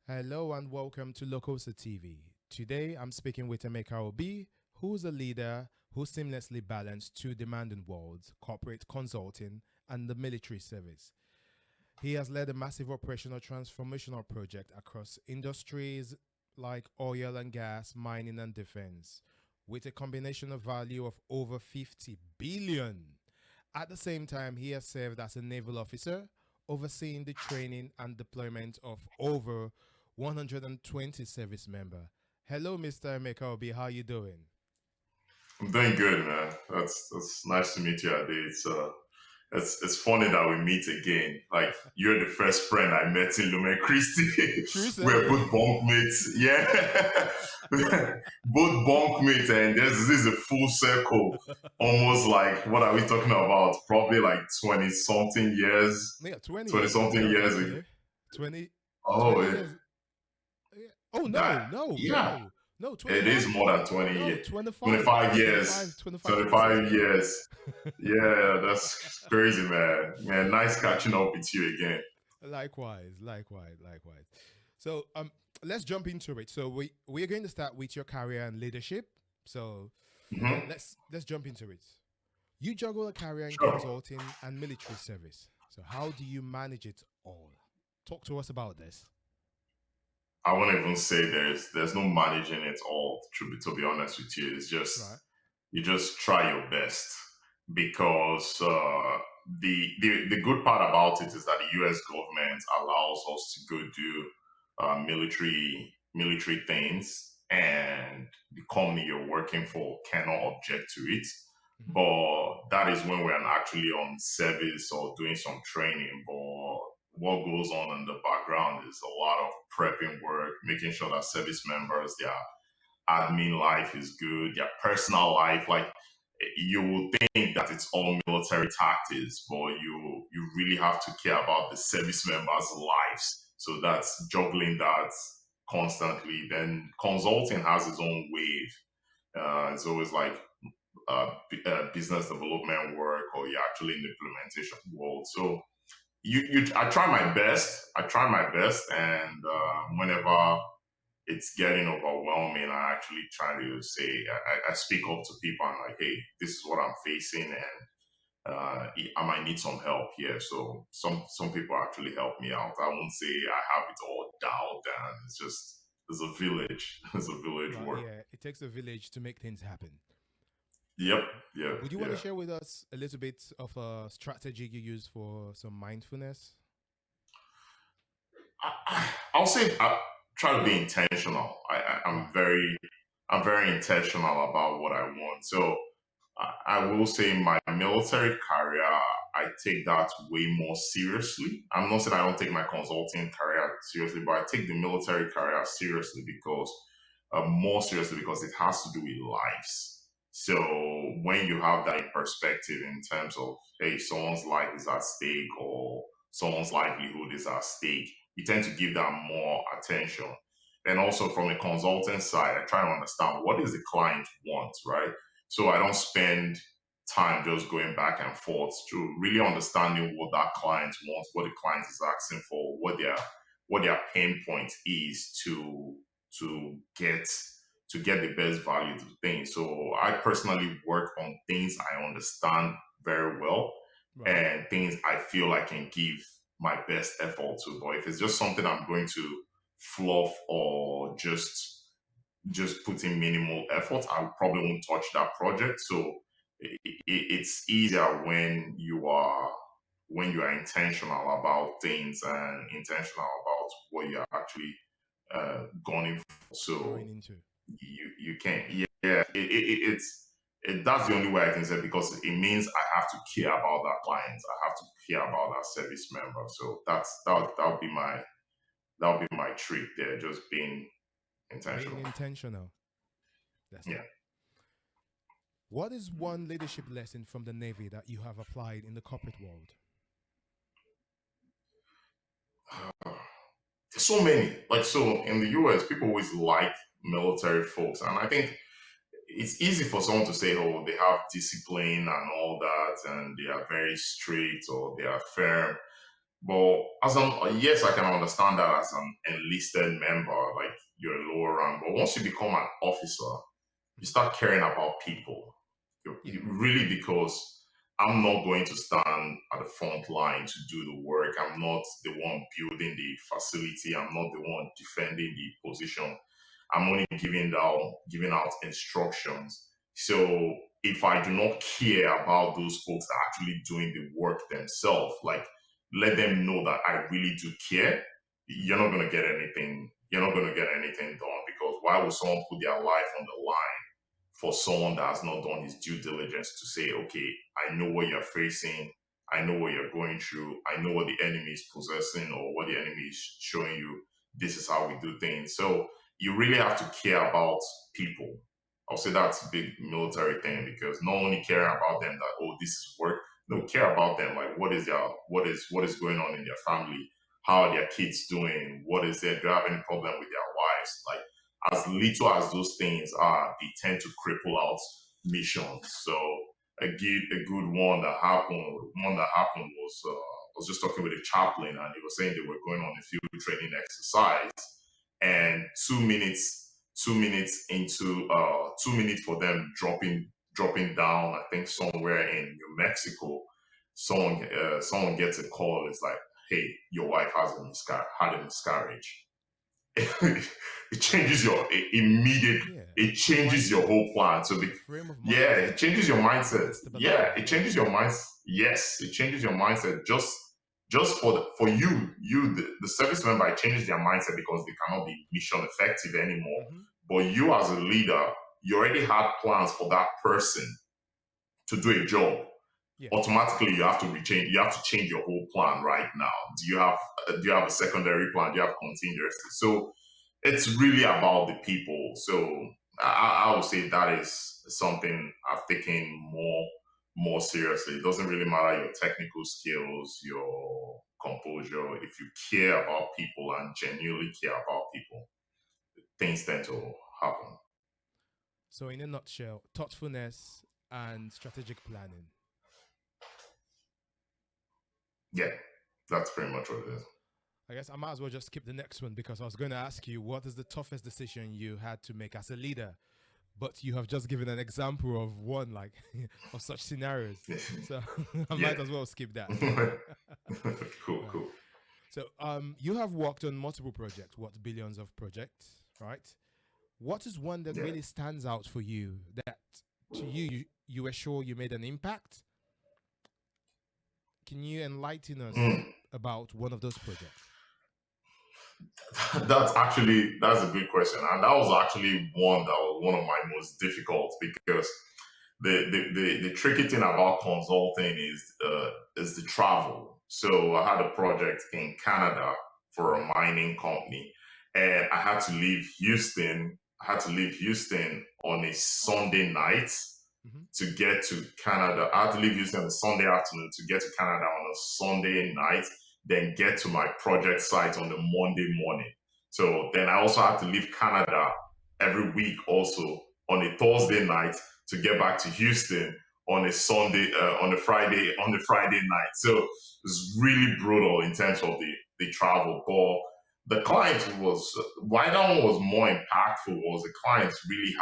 Hello and welcome to Lucosa TV. Today I'm speaking with Emeka Obi, who's a leader who seamlessly balanced two demanding worlds, corporate consulting and the military service. He has led a massive operational transformational project across industries like oil and gas, mining and defense, with a combination of value of over 50 billion. At the same time, he has served as a naval officer, overseeing the training and deployment of over 120 service members. Hello, Mr. Emeka Obi. How you doing? I'm doing good, man. That's nice to meet you, Ade. It's funny that we meet again. Like you're the first friend I met in Lumen Christi. True, sir. We're both bunkmates. Yeah. Both bunkmates, and this is a full circle. Almost like what are we talking about? Probably like 20 something years. Yeah, 20 20 years. something years ago. Okay. 20, Oh 20 years. Yeah. Oh, no, that no, yeah. no. No, It is 25? more than 20 No, years. 25. 25 25, years. 25, 26. 25 years. Yeah, that's crazy, man. Man, nice catching up with you again. Likewise, likewise, likewise. So let's jump into it. So we're going to start with your career and leadership. So Hmm. let's jump into it. You juggle a career in Sure. consulting and military service. So how do you manage it all? Talk to us about this. I won't even say there's no managing it all. To be honest with you, it's Right. just you just try your best because the good part about it is that the U.S. government allows us to go do military things, and the company you're working for cannot object to it. Hmm. But that is when we're actually on service or doing some training. But what goes on in the background is a lot of prepping work, making sure that service members, their admin life is good, their personal life, like you will think that it's all military tactics, but you really have to care about the service members' lives. So that's juggling that constantly. Then consulting has its own wave. It's always like business development work, or you're actually in the implementation world. So I try my best. I try my best, and whenever it's getting overwhelming, I actually try to say I speak up to people. I'm like, hey, this is what I'm facing, and I might need some help here. So some people actually help me out. I won't say I have it all dialed down. It's just there's a village. There's a village Right. work. Yeah. It takes a village to make things happen. Yep. Yeah. Would you want to Yeah. share with us a little bit of a strategy you use for some mindfulness? I'll say I try to be intentional. Right. I'm very intentional about what I want. So I will say my military career, I take that way more seriously. I'm not saying I don't take my consulting career seriously, but I take the military career seriously because more seriously because it has to do with lives. So when you have that in perspective in terms of, hey, someone's life is at stake or someone's livelihood is at stake, you tend to give that more attention. And also from a consulting side, I try to understand what does the client want, right? So I don't spend time just going back and forth to really understanding what that client wants, what the client is asking for, what their pain point is to get to get the best value to things. So I personally work on things I understand very well Right. and things I feel I can give my best effort to. But if it's just something I'm going to fluff or just put in minimal effort, I probably won't touch that project. So it's easier when you are intentional about things and intentional about what you're actually going for. Going So into. you can't. Yeah, that's the only way I can say because it means I have to care about that client. I have to care about that service member. So that'll be my trick there, just being Being intentional. intentional. That's it. Yeah. What is one leadership lesson from the Navy that you have applied in the corporate world? So many. Like so in the US, people always like military folks, and I think it's easy for someone to say, "Oh, they have discipline and all that, and they are very strict or they are firm." But yes, I can understand that as an enlisted member, like you're a lower rank. But once you become an officer, you Mhm. start caring about people. Yeah. Really, because I'm not going to stand at the front line to do the work. I'm not the one building the facility. I'm not the one defending the position. I'm only giving out instructions. So if I do not care about those folks that are actually doing the work themselves, like let them know that I really do care, you're not gonna get anything. You're not gonna get anything done because why would someone put their life on the line for someone that has not done his due diligence to say, okay, I know what you're facing, I know what you're going through, I know what the enemy is possessing or what the enemy is showing you. This is how we do things. So you really have to care about people. I'll say that's a big military thing because not only caring about them that oh this is work, no care about them like what is going on in their family, how are their kids doing, what is there, do you have any problem with their wives, like as little as those things are, they tend to cripple out missions. So a good one that happened was just talking with a chaplain, and he was saying they were going on a field training exercise, and 2 minutes into 2 minutes for them dropping down, I think somewhere in New Mexico, someone gets a call. It's like, hey, your wife had a miscarriage. It changes your immediate. Yeah. It The changes your mindset, whole plan. So, the frame of yeah, mind it changes your will mindset. Yeah, destabilize. it Yeah. changes your mind. Yes, it changes your mindset. Just for the service member, it changes their mindset because they cannot be mission effective anymore. Hmm. But you as a leader, you already had plans for that person to do a job. Yeah. Automatically you have to change your whole plan right now. Do you have a secondary plan? Do you have contingency? So it's really about the people. So I would say that is something I've taken more seriously. It doesn't really matter your technical skills, your composure. If you care about people and genuinely care about people, things tend to happen. So, in a nutshell, thoughtfulness and strategic planning. Yeah, that's pretty much what it is. I guess I might as well just skip the next one because I was going to ask you what is the toughest decision you had to make as a leader, but you have just given an example of one like of such scenarios. So I Yeah. might as well skip that. Cool, Right. cool. So you have worked on multiple projects, what billions of projects, right? What is one that Yeah. really stands out for you that to you were sure you made an impact? Can you enlighten us Mm. about one of those projects? That's a good question, and that was actually one of my most difficult because the tricky thing about consulting is the travel. So I had a project in Canada for a mining company, and I had to leave Houston. I had to leave Houston on a Sunday night Mm-hmm. to get to Canada. I had to leave Houston on a Sunday afternoon to get to Canada on a Sunday night, then get to my project site on the Monday morning. So then I also had to leave Canada every week also on a Thursday night to get back to Houston on a Sunday, on the Friday night. So it's really brutal in terms of the travel. But the client was why that one was more impactful was the clients really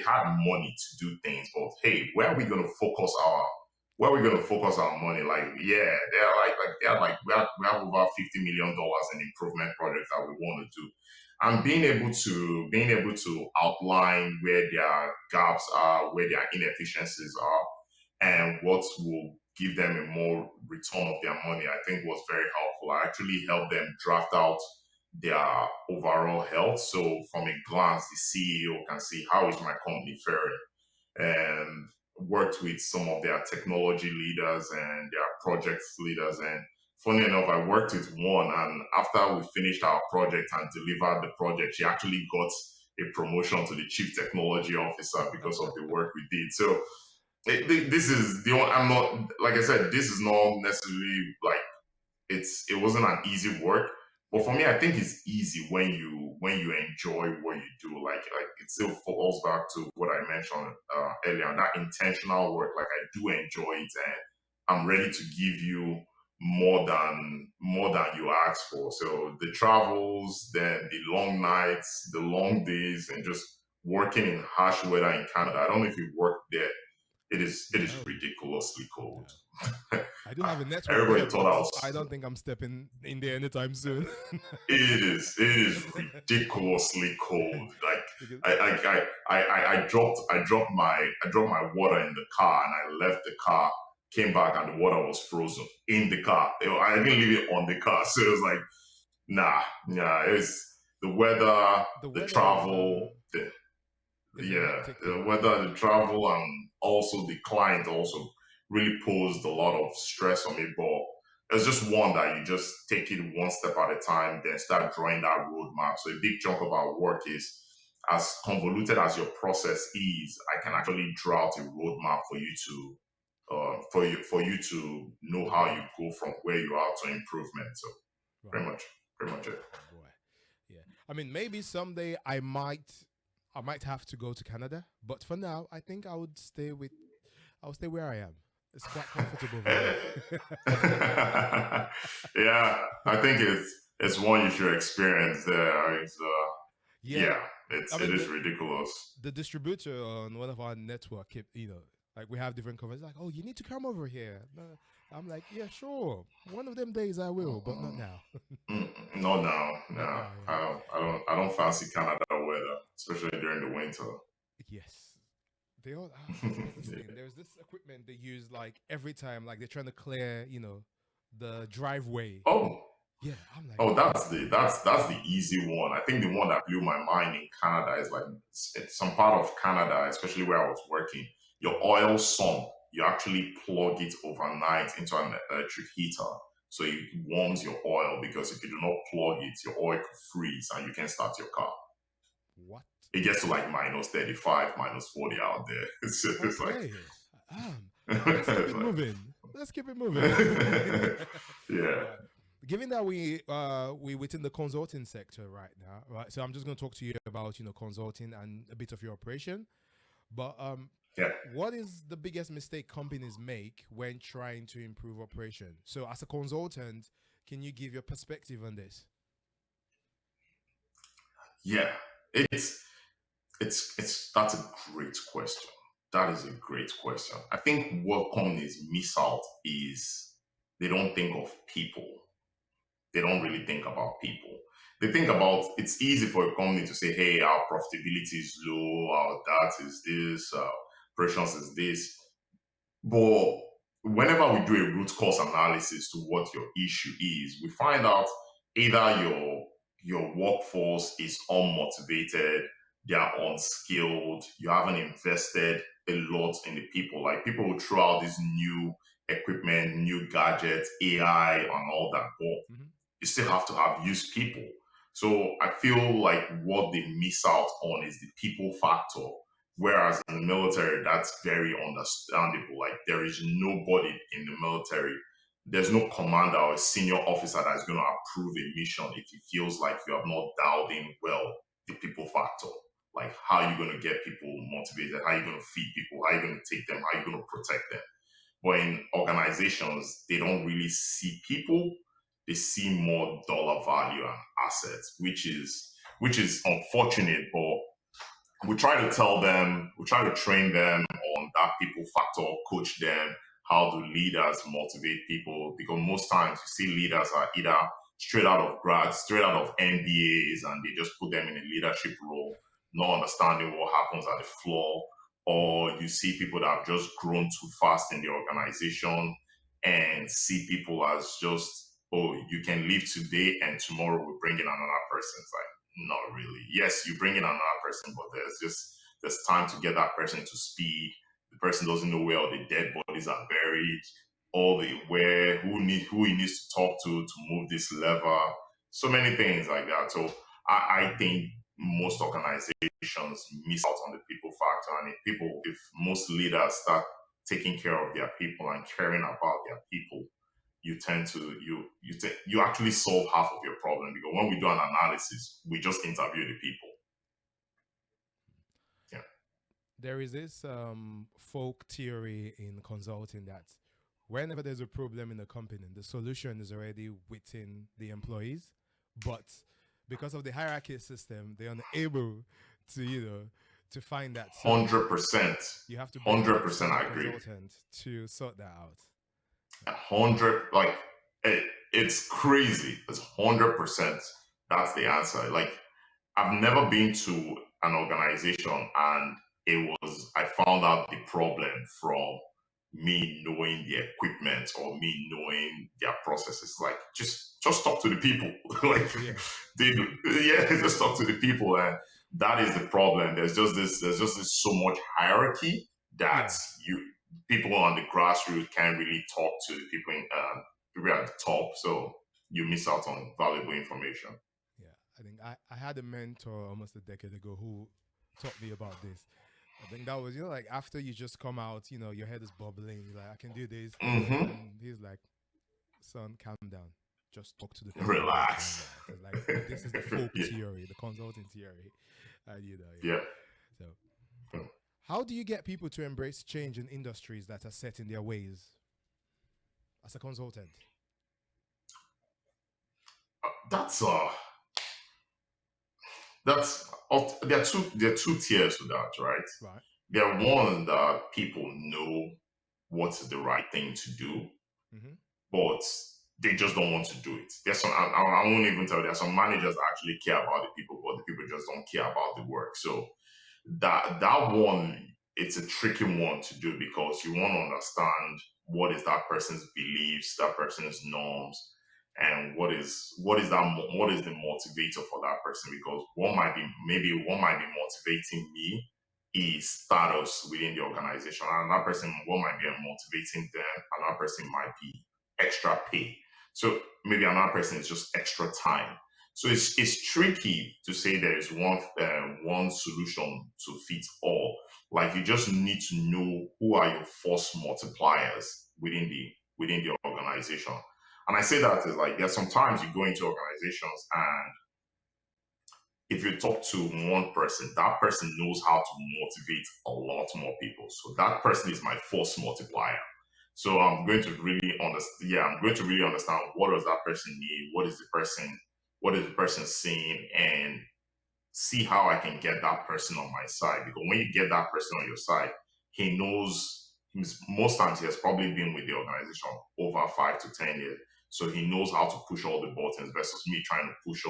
had money to do things, but hey, where are we gonna focus our money? Like, yeah, we have over $50 million in improvement projects that we want to do. And being able to outline where their gaps are, where their inefficiencies are, and what will give them a more return of their money, I think was very helpful. I actually helped them draft out their overall health. So from a glance, the CEO can see how is my company faring, and worked with some of their technology leaders and their project leaders. And funny enough, I worked with one, and after we finished our project and delivered the project, she actually got a promotion to the chief technology officer because of the work we did. So this is the one. I'm not, like I said, this is not necessarily like it wasn't an easy work. But Yeah. for me, I think it's easy when you enjoy what you do. Like it still falls back to what I mentioned earlier, that intentional work. Like I do enjoy it, and I'm ready to give you more than you ask for. So the travels, then the long nights, the long days, and just working in harsh weather in Canada. I don't know if you've worked there. It is No, ridiculously no. cold. I do have a network there, Everybody thought but I was. I don't think I'm stepping in there anytime soon. It is ridiculously cold. Like Because I dropped my water in the car and I left the car, came back and the water was frozen in the car. I didn't leave it on the car, so it was like nah. It's the weather, the the weather travel, is a hectic the thing. Yeah. weather, the travel, and also the client also really posed a lot of stress on me. But it's just one that you just take it one step at a time, then start drawing that roadmap. So a big chunk of our work is as convoluted as your process is, I can Mhm. actually draw out a roadmap for you to for you to know how you Evolve. go from where you are to improvement. So Right. pretty much it. Oh boy. Yeah. I mean, maybe someday I might have to go to Canada, but for now, I think I'll stay where I am. It's quite comfortable over here. Yeah, I think it's one you should experience there. Yeah. Yeah, I it mean, is ridiculous. the distributor on one of our network kept, like we have different conversations, like, oh, you need to come over here. No, I'm like, yeah, sure. One of them days I will, but not now. No, no, Not no. now, yeah. I don't fancy Canada weather, especially during the winter. Yes. They all, what's this thing? There's this equipment they use like every time, like they're trying to clear, the driveway. Oh, Yeah. I'm like, oh, what? that's the easy one. I think the one that blew my mind in Canada is like some part of Canada, especially where I was working. Your oil sump, you actually plug it overnight into an electric heater, so it warms your oil. Because if you do not plug it, your oil could freeze and you can't start your car. What? It gets to like -35, -40 out there. It's like, Okay. Let's keep it's it like moving. Let's keep it moving. yeah. Right. Given that we within the consulting sector right now, right? So I'm just going to talk to you about consulting and a bit of your operation. But Yeah. what is the biggest mistake companies make when trying to improve operation? So as a consultant, can you give your perspective on this? Yeah. It's it's that's a great question. That is a great question. I think what companies miss out is they don't think of people. They don't really think about people. They think about, it's easy for a company to say, hey, our profitability is low, our that is this, operations is this. But whenever we do a root cause analysis to what your issue is, we find out either your workforce is unmotivated, they are unskilled, you haven't invested a lot in the people. Like, people will throw out this new equipment, new gadgets, AI and all that, but Mm-hmm. you still have to have used people. So I feel like what they miss out on is the people factor. Whereas in the military, that's very understandable. Like, there is nobody in the military, there's no commander or a senior officer that's going to approve a mission if he feels like you have not dialed in well the people factor. Like, how are you going to get people motivated? How are you going to feed people? How are you going to take them? How are you going to protect them? But in organizations, they don't really see people. They see more dollar value and assets, which is unfortunate. But we try to tell them, we try to train them on that people factor, coach them. How do leaders motivate people? Because most times you see leaders are either straight out of grad, straight out of MBAs, and they just put them in a leadership role, not understanding what happens at the floor. Or you see people that have just grown too fast in the organization and see people as just, oh, you can leave today and tomorrow we bring in another person. It's like, not really. Yes, you bring in another person, but there's time to get that person to speed. The person doesn't know where all the dead bodies are buried, all the where who he needs to talk to move this lever. So many things like that. So I think most organizations miss out on the people factor, and if most leaders start taking care of their people and caring about their people, you tend to you actually solve half of your problem. Because when we do an analysis, we just interview the people. Yeah. There is this folk theory in consulting that whenever there's a problem in a company, the solution is already within the employees, but because of the hierarchy system, they're unable to, to find that. So 100%. you have to bring in 100% external I agree. consultant to sort that out. 100, like, it's crazy. It's 100%. That's the answer. Like, I've never been to an organization and I found out the problem from me knowing the equipment or me knowing their processes. Like, just talk to the people. Like, Yeah, they do, yeah, just talk to the people. And that is the problem. There's just this so much hierarchy that yeah, people on the grassroots can't really talk to the people at the top. So you miss out on valuable information. yeah. I think I had a mentor almost a decade ago who taught me about this. I think that was, like after you just come out, your head is bubbling. You're like, I can do this. Hmm. And he's like, son, calm down. Just talk to the people and you'll find Relax. out. It's like, this is the folk Yeah. theory, the consulting theory. And, yeah. Yeah. So, how do you get people to embrace change in industries that are set in their ways as a consultant? That's there are two tiers to that, right? Right. There are one that people know what is the right thing to do, Mm-hmm. but they just don't want to do it. There's some I won't even tell you, there are some managers that actually care about the people, but the people just don't care about the work. So that one, it's a tricky one to do because you want to understand what is that person's beliefs, that person's norms, and what is the motivator for that person. Because one might be motivating me is status within the organization, and that person, what might be motivating them, another person might be extra pay. So maybe another person is just extra time. So it's tricky to say there is one solution to fit all. Like, you just need to know who are your force multipliers within the organization. And I say that is like, there's sometimes you go into organizations and if you talk to one person, that person knows how to motivate a lot more people. So that person is my force multiplier. So I'm going to really understand. Yeah, I'm going to really understand what does that person need, what is the person saying, and see how I can get that person on my side. Because when you get that person on your side, he knows. Most times he has probably been with the organization over 5 to 10 years, so he knows how to push all the buttons versus me trying to push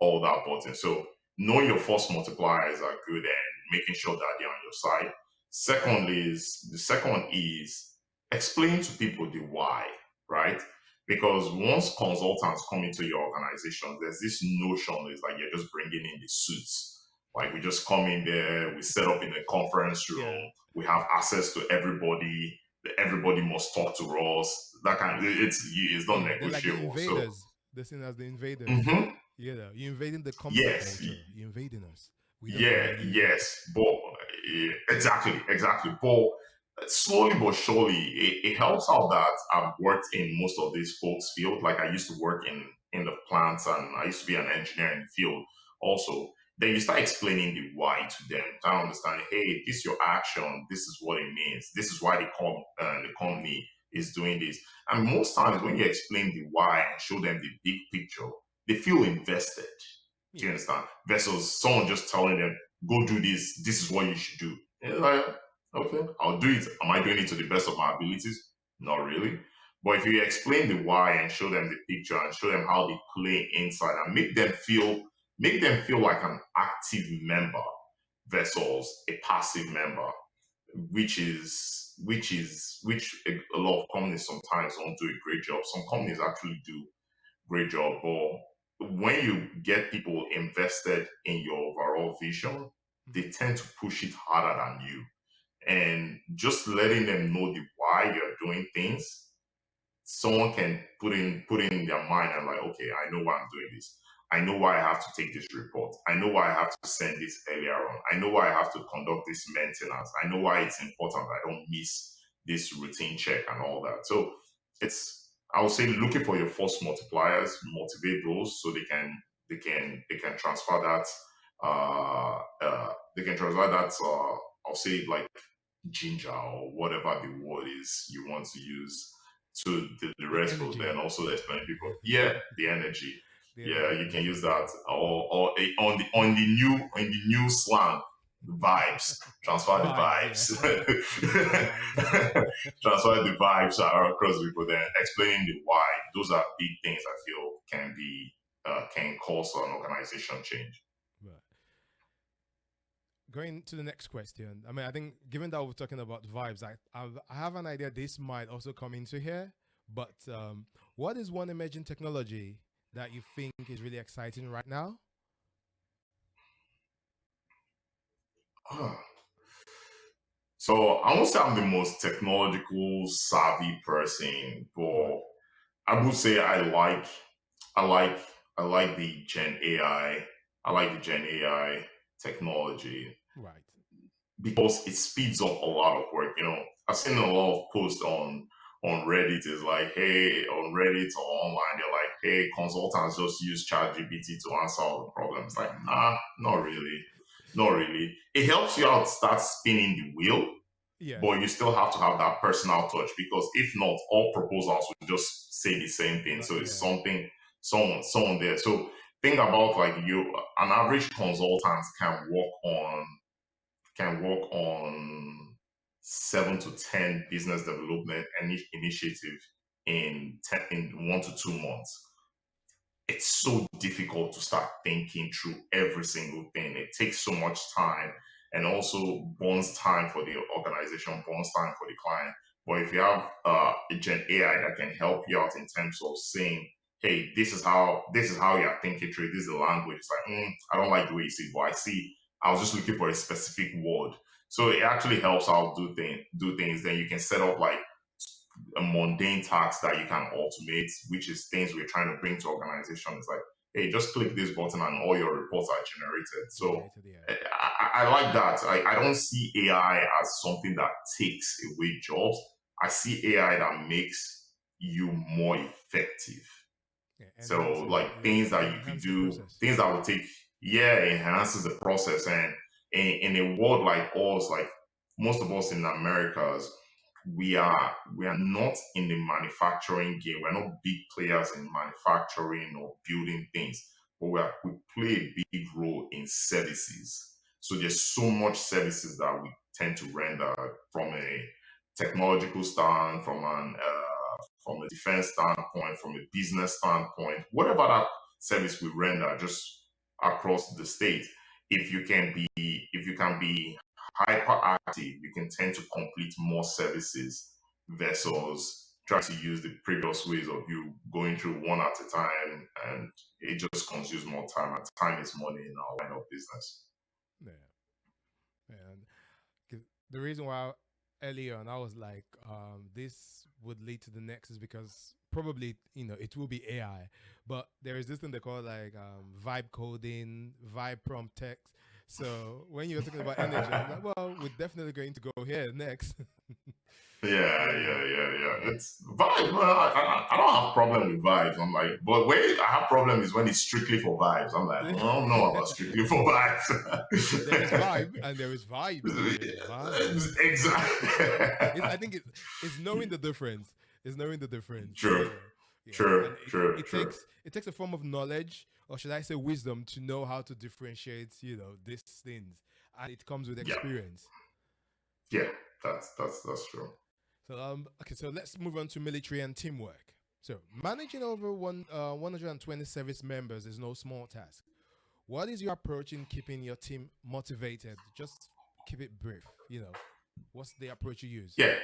all that buttons. So knowing your force multipliers are good and making sure that they're on your side. The second one is explain to people the why, right? Because once consultants come into your organization, there's this notion is like you're just bringing in the suits. Like, we just come in there, we set up in a conference Yeah. room, we have access to everybody. Everybody must talk to us. That kind of, it's not Yeah. They're like the negotiable. So, invaders. They're seen as the invaders. mhm, You're invading the company yes, culture. You're invading us. We don't know yeah, you. yes, but exactly, exactly. But slowly but surely, it helps out that I've worked in most of these folks' field. Like, I used to work in the plants, and I used to be an engineer in the field also. Then you start explaining the why to them. I understand. Hey, this is your action. This is what it means. This is why the company is doing this. And most times, when you explain the why and show them the big picture, they feel invested. Do you Yeah. understand? Versus someone just telling them, go do this, this is what you should do. And it's like, okay, I'll do it. Am I doing it to the best of my abilities? Not really. But if you explain the why and show them the picture and show them how they play inside and make them feel like an active member versus a passive member, which a lot of companies sometimes don't do a great job. Some companies actually do great job. But when you get people invested in your overall vision, Mm-hmm. they tend to push it harder than you. And just letting them know the why you're doing things, someone can put in their mind and like, okay, I know why I'm doing this. I know why I have to take this report. I know why I have to send this earlier on. I know why I have to conduct this maintenance. I know why it's important that I don't miss this routine check and all that. So it's, I would say, looking for your force multipliers, motivate those so they can transfer that I'll say, like, ginger or whatever the word is you want to use to the The restful, then energy. also explain people, yeah, the energy. The Yeah, energy you can use person. that, or on the new slang, vibes. Transfer the Vibes, yeah. vibes. Vibes. Transfer the vibes across people. Then explaining the why. Those are big things I feel can cause an organization change. Right. Going to the next question. I mean, I think given that we're talking about vibes, I have an idea this might also come into here. But what is one emerging technology that you think is really exciting right now? So I won't say I'm the most technological savvy person, Right. but I would say I like I like the Gen AI. I like the Gen AI technology Right. because it speeds up a lot of work. I've seen a lot of posts on Reddit. Is like, hey, on Reddit or online, they're like, hey, consultants just use ChatGPT to answer all the problems. Like, nah, not really, not really. It helps you out, start spinning the wheel, Yes. but you still have to have that personal touch because if not, all proposals will just say the same thing. But So it's yeah. something, someone there. So think about like an average consultant can work on 7 to 10 business development initiative in 1 to 2 months. It's so difficult to start thinking through every single thing. It takes so much time and also burns time for the organization, burns time for the client. But if you have a Gen AI that can help you out in terms of saying, hey, this is how you're thinking through it, this is the language. It's like, I don't like the way you see it, but I was just looking for a specific word. So it actually helps out do things. Then you can set up like a mundane task that you can automate, which is things we're trying to bring to organizations. Like, hey, just click this button and all your reports are generated. So Generated, yeah. I like that. I don't see AI as something that takes away jobs. I see AI that makes you more effective. Yeah. So Enhances like things that you could enhance the do, process. things that will take, yeah, enhances the process. And in a world like us, like most of us in Americas, we are not in the manufacturing game. We're not big players in manufacturing or building things, but we play a big role in services. So there's so much services that we tend to render from a technological stand, from a defense standpoint, from a business standpoint, whatever that service we render just across the state. If you can be hyperactive, you can tend to complete more services versus trying to use the previous ways of you going through one at a time, and it just consumes more time, and time is money in our line of business. Yeah. And the reason why earlier on I was like, this would lead to the next is because probably it will be AI, but there is this thing they call like vibe coding, vibe prompt text. So when you're talking about energy, I'm like, well, we're definitely going to go here next. Yeah, Yeah, yeah. yeah, It's vibe. Well, I don't have problem with vibes. I'm like, but where I have problem is when it's strictly for vibes. I'm like, I don't know about strictly for there is vibes. vibe and there is vibes. There is vibes. I Exactly. think it's knowing the difference. It's knowing the difference. True, Yeah, true, and true, true. it takes a form of knowledge, or should I say wisdom, to know how to differentiate these things, and it comes with Yeah, experience. yeah. That's true. So okay, so let's move on to military and teamwork. So managing over 120 service members is no small task. What is your approach in keeping your team motivated? Just keep it brief. What's the approach you use? Yeah.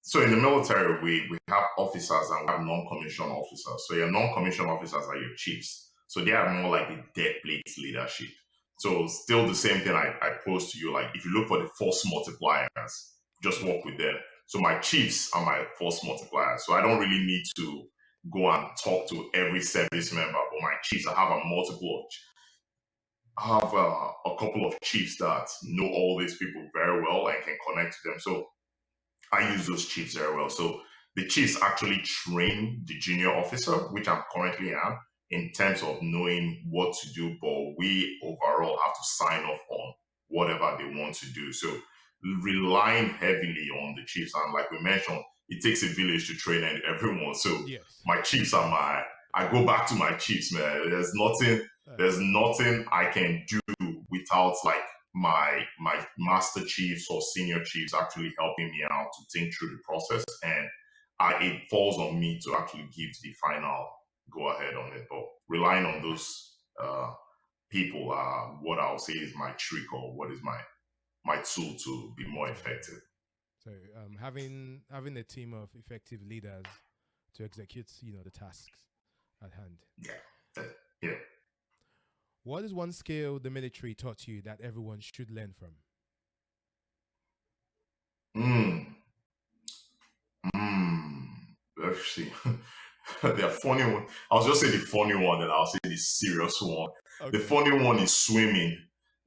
So in the military, we have officers and we have non-commissioned officers. So your non-commissioned officers are your chiefs. So they are more like the dead plate leadership. So still the same thing I pose to you. Like if you look for the force multipliers, just Right. work with them. So my chiefs are my force multipliers. So I don't really need to go and talk to every service member, but my chiefs, I have a couple of chiefs that know all these people very well and can connect to them. So I use those chiefs very well. So the chiefs actually train the junior officer, which I'm currently am, in terms of knowing what to do, but we overall have to sign off on whatever they want to do. So relying heavily on the chiefs, and like we mentioned, it takes a village to train everyone. So Yes. my chiefs are I go back to my chiefs, man. There's nothing I can do without like my master chiefs or senior chiefs actually helping me out to think through the process, and it falls on me to actually give the final go ahead on it. But relying on those people are what I'll say is my trick, or what is my tool to be more effective. So having a team of effective leaders to execute, the tasks at hand. Yeah. What is one skill the military taught you that everyone should learn from? Let's see. The funny one. I'll just say the funny one, and I'll say the serious one. Okay. The funny one is swimming.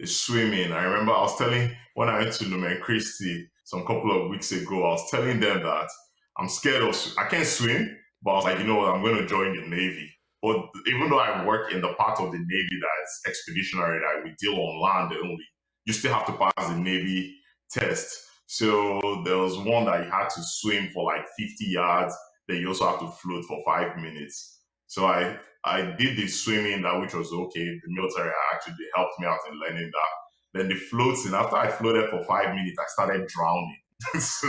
I remember I was telling, when I went to Lumen Christi some couple of weeks ago, I was telling them that I'm scared of. I can't swim, but I was like, you know what, I'm going to join the Navy. But even though I work in the part of the Navy that's expeditionary, that we deal on land only, you still have to pass the Navy test. So there was one that you had to swim for like 50 yards. Then you also have to float for 5 minutes. So I did the swimming, that which was okay. The military actually helped me out in learning that. Then the floating, after I floated for 5 minutes, I started drowning. so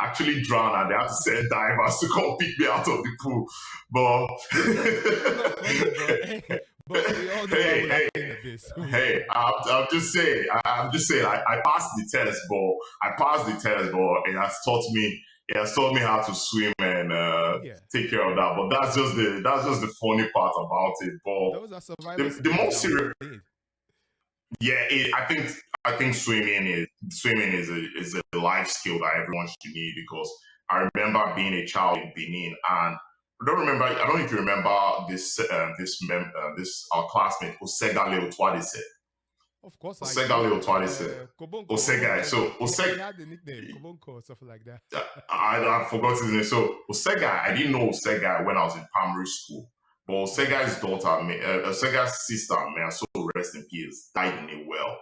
actually drowned, and they had to send divers to come pick me out of the pool. But but we all know why we're laughing at this. I'm just saying. I passed the test, but it has taught me how to swim and take care of that. But that's just the funny part about it. But those are survival the most serious. Yeah, I think swimming is a life skill that everyone should need, because I remember being a child in Benin, and I don't know if you remember this our classmate Osegale Otwadise. Of course, Osegale Otwadise. Osega. So Osega, he had the nickname Kobonko, stuff like that. I forgot his name. So Osega, I didn't know Osega when I was in primary school. But Osega's daughter, Osega's sister, may I so rest in peace, died in a well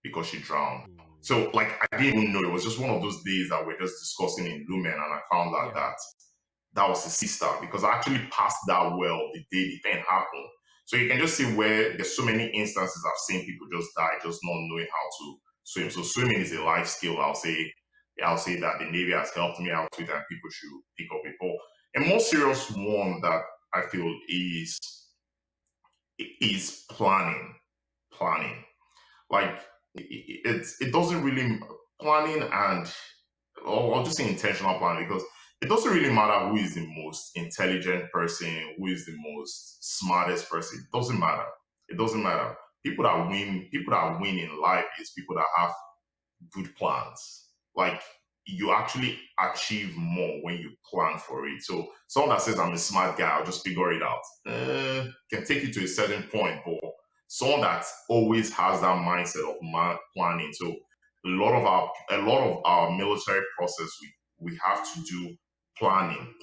because she drowned. Ooh. So, like, I didn't even know. It was just one of those days that we're just discussing in Lumen, and I found out that was his sister, because I actually passed that well the day the thing happened. So you can just see where there's so many instances I've seen people just die just not knowing how to swim. So swimming is a life skill. I'll say that the Navy has helped me out with, and people should pick up it. But a more serious one that I feel is planning. Like it doesn't really planning, and I'll just say intentional planning, because it doesn't really matter who is the most intelligent person, who is the most smartest person. It doesn't matter. People that win in life is people that have good plans. Like, you actually achieve more when you plan for it. So someone that says I'm a smart guy, I'll just figure it out, can take you to a certain point. But someone that always has that mindset of planning. So a lot of our military process, we have to do planning.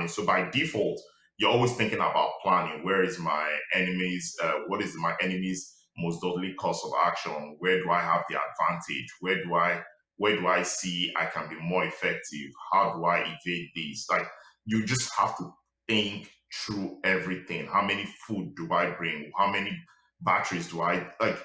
So by default, you're always thinking about planning. Where is my enemies? What is my enemy's most deadly course of action? Where do I have the advantage? Where do I see I can be more effective? How do I evade this? Like, you just have to think through everything. How many food do I bring? How many batteries do I like?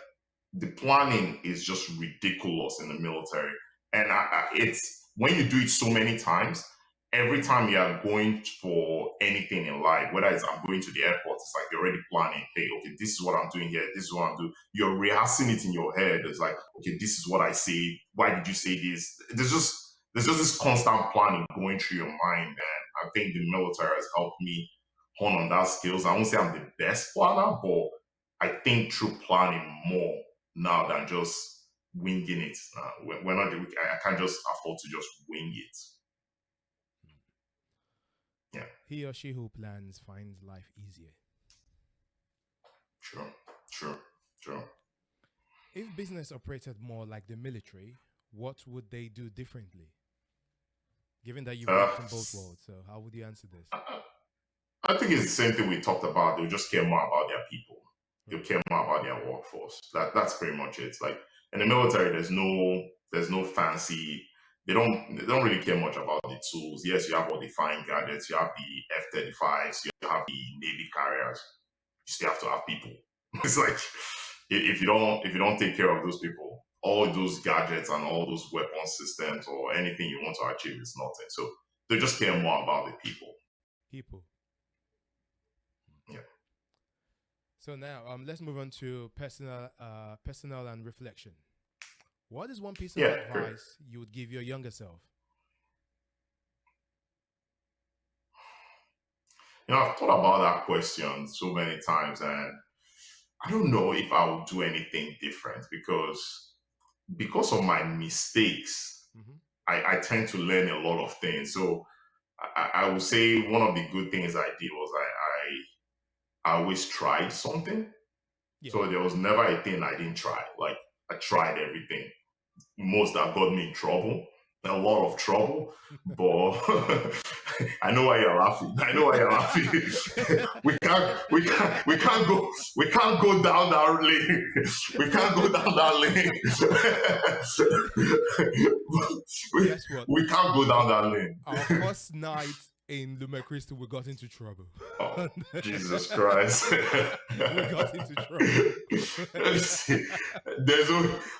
The planning is just ridiculous in the military, and it's when you do it so many times. Every time you are going for anything in life, whether it's I'm going to the airport, it's like you're already planning. Hey, okay, this is what I'm doing here. This is what I'm doing. You're rehearsing it in your head. It's like, okay, this is what I say. Why did you say this? There's just this constant planning going through your mind, and I think the military has helped me hone on that skills. I won't say I'm the best planner, but I think through planning more now than just winging it. We're not. I can't just afford to just wing it. Yeah. He or she who plans finds life easier. True. If business operated more like the military, what would they do differently? Given that you've worked in both worlds, so how would you answer this? I think it's the same thing we talked about. They'll just care more about their people. They'll care more about their workforce. That's pretty much it. Like, in the military, there's no fancy they don't really care much about the tools. Yes, you have all the fine gadgets, you have the F-35s, you have the Navy carriers. You still have to have people. It's like if you don't take care of those people, all those gadgets and all those weapon systems or anything you want to achieve is nothing. So they just care more about the people. People. Yeah. So now, let's move on to personal and reflection. What is one piece of Yeah. Great. advice you would give your younger self? I've thought about that question so many times, and I don't know if I would do anything different because of my mistakes. Hmm. I tend to learn a lot of things. So I would say one of the good things I did was I always tried something. Yeah. So there was never a thing I didn't try. Like I tried everything. Most that got me in trouble, a lot of trouble. But I know why you're laughing. I know why you're laughing. we can't go down that lane. We can't go down that lane. we, Guess what? we can't go down that lane. Our first night in Lume Christi, we got into trouble. Oh, Jesus Christ. We got into trouble.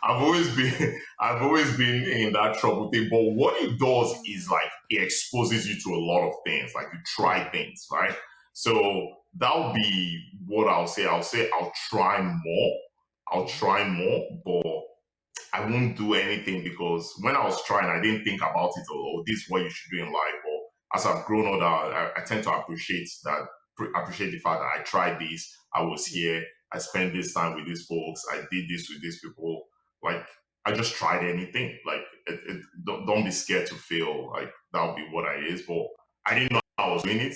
I've always been in that trouble thing. But what it does is like it exposes you to a lot of things. Like you try things, right? So that'll be what I'll say. I'll say I'll try more. I'll try more, but I won't do anything because when I was trying, I didn't think about it. Oh, this is what you should do in life. Or as I've grown older, I tend to appreciate the fact that I tried this. I was here. I spent this time with these folks. I did this with these people. Like I just tried anything. Like don't be scared to fail. Like that'll be what I is. But I didn't know I was doing it,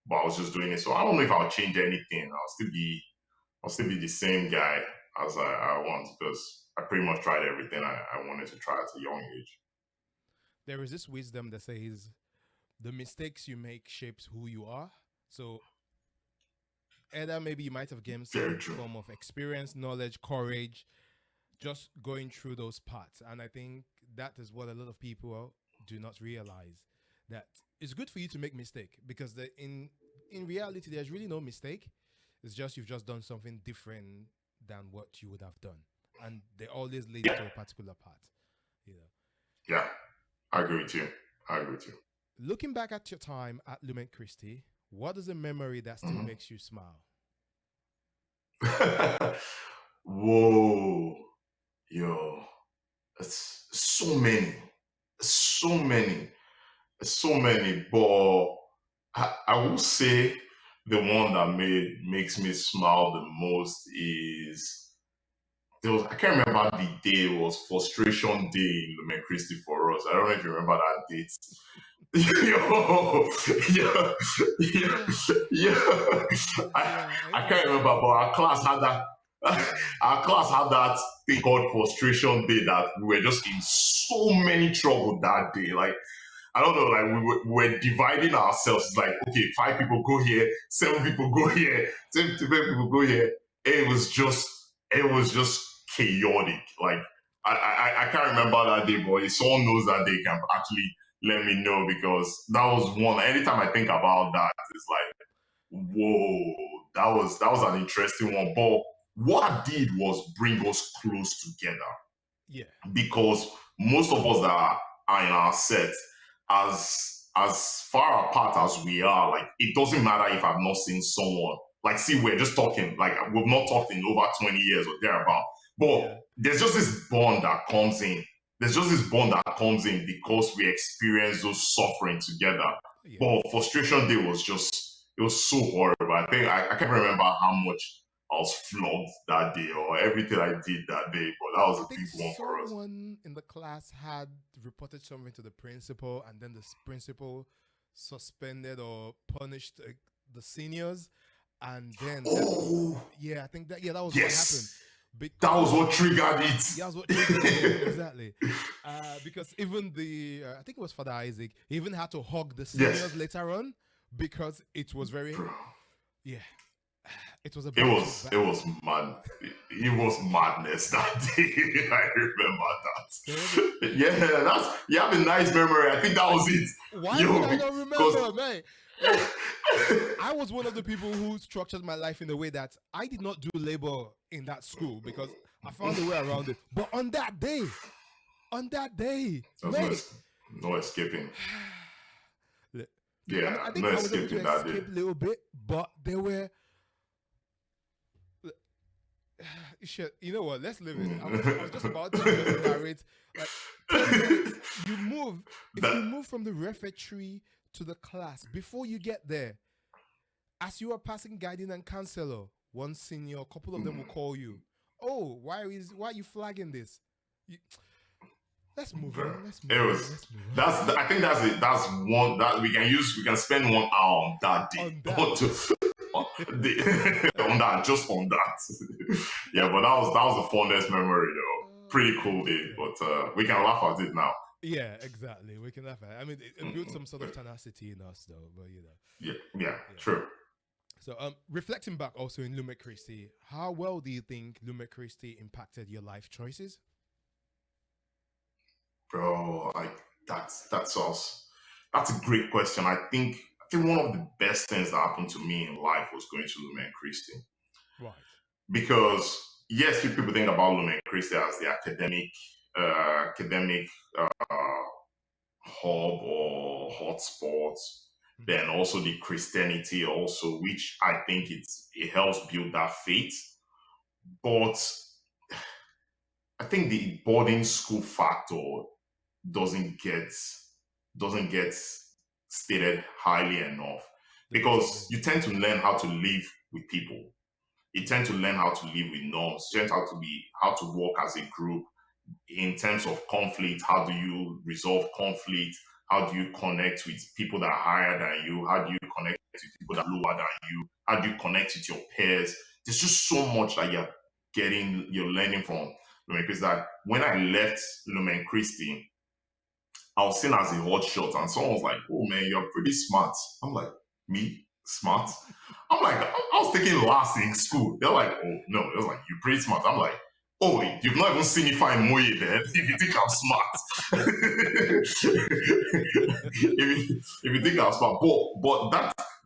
but I was just doing it. So I don't know if I'll change anything. I'll still be the same guy as I want because I pretty much tried everything I wanted to try at a young age. There is this wisdom that says the mistakes you make shapes who you are. So either maybe you might have gained Very some true. form of experience, knowledge, courage, just going through those parts. And I think that is what a lot of people do not realize, that it's good for you to make mistake because in reality there's really no mistake. It's just you've just done something different than what you would have done, and they always lead Yeah, to a particular part. You know, yeah, I agree with you. I agree with you. looking back at your time at Lumen Christi, what is a memory that still makes you smile? Whoa, yo, it's so many, so many. But I will say the one that makes me smile the most is I can't remember the day. It was frustration day in Lumen Christi for us. I don't know if you remember that date. Yo, yeah, yeah, yeah. I Yeah, can't remember, but our class had that. Our class had that thing called frustration day that we were just in so many trouble that day. Like I don't know, like we were dividing ourselves. It's like okay, 5 people go here, 7 people go here, 10 people go here. It was just chaotic. Like I can't remember that day, but if someone knows that day, can actually let me know because that was one. Anytime I think about that, it's like, whoa, that was an interesting one. But what I did was bring us close together yeah, because most of us that are in our set, as far apart as we are, like it doesn't matter if I've not seen someone. Like, see, we're just talking, like we've not talked in over 20 years or thereabout. But yeah, there's just this bond that comes in. There's just this bond that comes in because we experience those suffering together. yeah. But frustration day was just it was so horrible. I think I can't remember how much I was flogged that day or everything I did that day, but that was I a think big one for us. someone in the class had reported something to the principal, and then the principal suspended or punished the seniors, and then that, Oh, yeah, I think that was what happened yes. That was because what triggered yeah, that's what triggered it. it. Exactly. Because even I think it was Father Isaac, he even had to hug the Yes. seniors later on because it was very, Bro. yeah. It was a It back to was back. it was mad. It was madness that day. I remember There was that. Yeah, that's you have a nice memory. I think that was it. why would Yo, I not because remember, man? Like, I was one of the people who structured my life in a way that I did not do labor in that school because I found a way around it. But on that day, there's no mate, no escaping. I mean, Yeah, I think no I was able to escaping that day. escape a little bit, but there were. Shit, you know what? Let's leave it. I was just about to just narrate. Like, tell me this: you move. If you That move from the refectory to the class, before you get there, as you are passing guiding and counselor, one senior, a couple of them will call you. Oh, why are you flagging this? You, let's move bro, on. Let's it move on. was. Let's move on. That's I think that's it. That's one that we can use. We can spend 1 hour on that day. On that, On that, just on that. Yeah, that but that was the fondest memory though. Pretty cool day, yeah. but we can laugh at it now. Yeah, exactly. We can laugh at it. I mean, it built some sort of tenacity in us, though. But Yeah, yeah. true. So, reflecting back also in Lume Christi, how well do you think Lume Christi impacted your life choices? Bro, that's us. That's a great question. I think one of the best things that happened to me in life was going to Lumen Christi. Right. Because yes, people think about Lumen Christi as the academic hub or hotspot, then also the Christianity also, which I think it helps build that faith. But I think the boarding school factor doesn't get doesn't get stated highly enough They because disagree. you tend to learn how to live with people. You tend to learn how to live with norms. You learn how to work as a group in terms of conflict. How do you resolve conflict? How do you connect with people that are higher than you? How do you connect with people that are lower than you? How do you connect with your peers? There's just so much that you're learning from Lumen Christi. That when I left Lumen Christi, I was seen as a hot shot, and someone was like, "Oh man, you're pretty smart." I'm like, "Me? Smart?" I'm like, I was taking last in school. They're like, "Oh no," it was like, "You're pretty smart." I'm like, "Oh, you've not even seen me find Moye then if you think I'm smart." if you think I'm smart, but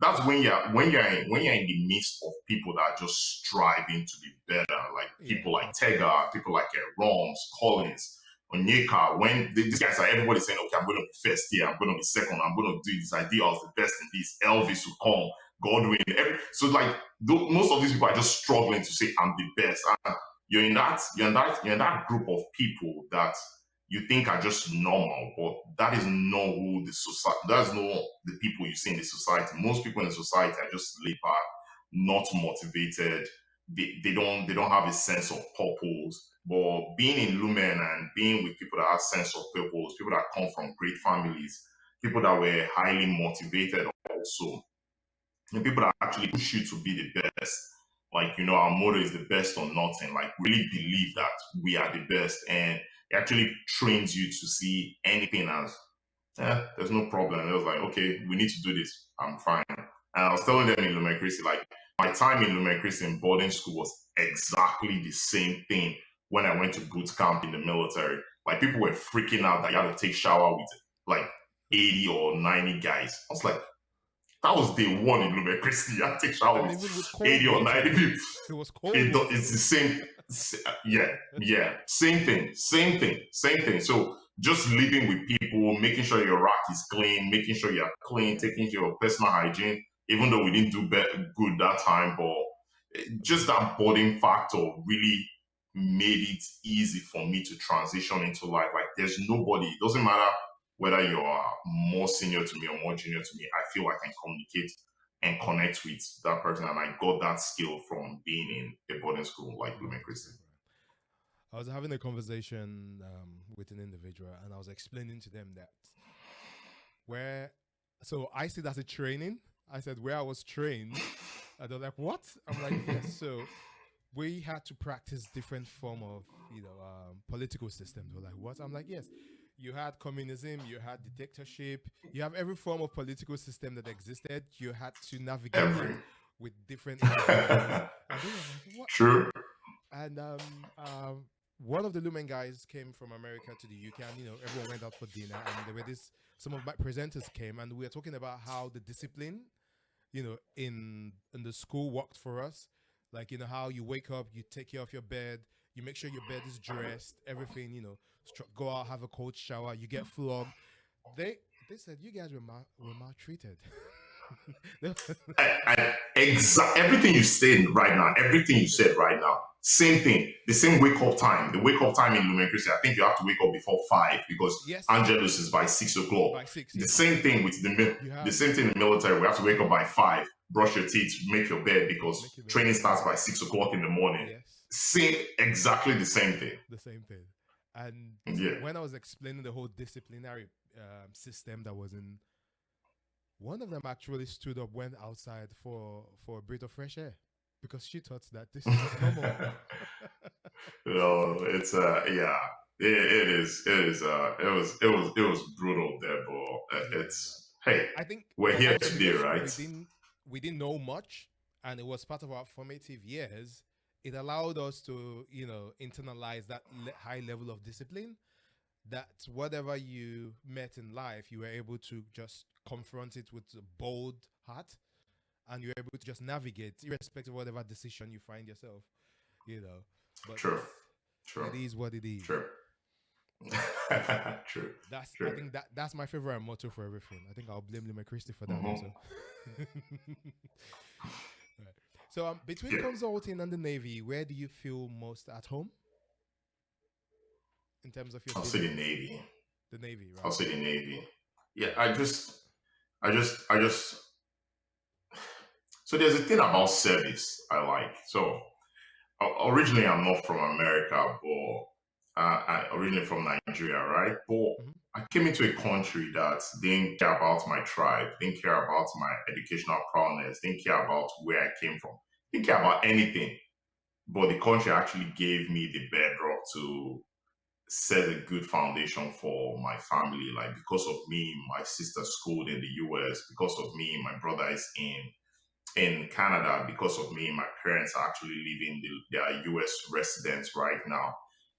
that's when you're in the midst of people that are just striving to be better, like Yeah, people like absolutely. Tega, people like Roms, Collins. Onyeka, when these guys are everybody saying, okay, I'm going to be first here, I'm going to be second, I'm going to do this, I did, I was the best in this, Elvis will come, Godwin, so like most of these people are just struggling to say I'm the best. And you're in that group of people that you think are just normal, but that is not who the society. That's not the people you see in the society. Most people in the society are just laid back, not motivated. They don't have a sense of purpose. But being in Lumen and being with people that have sense of purpose, people that come from great families, people that were highly motivated also, and people that actually push you to be the best. Like, our motto is the best or nothing. Like, really believe that we are the best. And it actually trains you to see anything as, there's no problem. It was like, okay, we need to do this. I'm fine. And I was telling them in Lumen Christi, like, my time in Lumen Christi in boarding school was exactly the same thing when I went to boot camp in the military. Like, people were freaking out that you had to take shower with like 80 or 90 guys. I was like, that was day one in Lumen Christi. I take shower And with even with cold 80 or water, 90 people. it was cold water. It's the same. Yeah. Same thing. So just living with people, making sure your rack is clean, making sure you're clean, Yeah, taking care of personal hygiene, even though we didn't do good that time, but just that boarding factor really made it easy for me to transition into life. Like there's nobody, it doesn't matter whether you're more senior to me or more junior to me, I feel I can communicate and connect with that person. And I got that skill from being in a boarding school like Lumen right, Christi. right. I was having a conversation with an individual, and I was explaining to them that where, so I see that as a training. I said where I was trained, and they're like, "What?" I'm like, "Yes." So we had to practice different form of political systems. We're like, "What?" I'm like, "Yes." You had communism, you had dictatorship, you have every form of political system that existed. You had to navigate it Every. with different individuals, and they were like, "What?" True. And one of the Lumen guys came from America to the UK, and everyone went out for dinner, and there were this. Some of my presenters came, and we were talking about how the discipline, in the school worked for us. Like how you wake up, you take care of your bed, you make sure your bed is dressed, everything. Go out, have a cold shower, you get flogged. They they said you guys were maltreated. Everything you said right now, everything you said right now, same thing. The same wake up time. The wake up time in Lumen Christi, I think you have to wake up before 5 because Yes, Angelus is by 6 o'clock. by 6. The Yes, same thing with the same thing in the military. We have to wake up by 5, brush your teeth, make your bed because make your bed. training starts by 6 o'clock in the morning. Yes, Same, exactly the same thing. the same thing. And Yeah. when I was explaining the whole disciplinary system that was in, one of them actually stood up, went outside for a breath of fresh air because she thought that this is just normal. It's yeah, it is it was brutal there, but it's hey, I think we're for here us, today, because right? we didn't know much, and it was part of our formative years. It allowed us to internalize that high level of discipline. That whatever you met in life, you were able to just confront it with a bold heart, and you're able to just navigate, irrespective of whatever decision you find yourself. But True, true, it is what it is. true. True. I think that's my favorite motto for everything. I think I'll blame Lumen Christi for that also. Right. So between consulting and the Navy, where do you feel most at home? In terms of your I'll say the Navy. The Navy, right? I'll say the Navy. Yeah, I just so there's a thing about service I like. So originally I'm not from America, but I originally from Nigeria, right? But I came into a country that didn't care about my tribe, didn't care about my educational prowess, didn't care about where I came from, didn't care about anything. But the country actually gave me the bedrock to set a good foundation for my family. Like because of me, my sister schooled in the US. Because of me, my brother is in Canada. Because of me, my parents are actually living their US residence right now.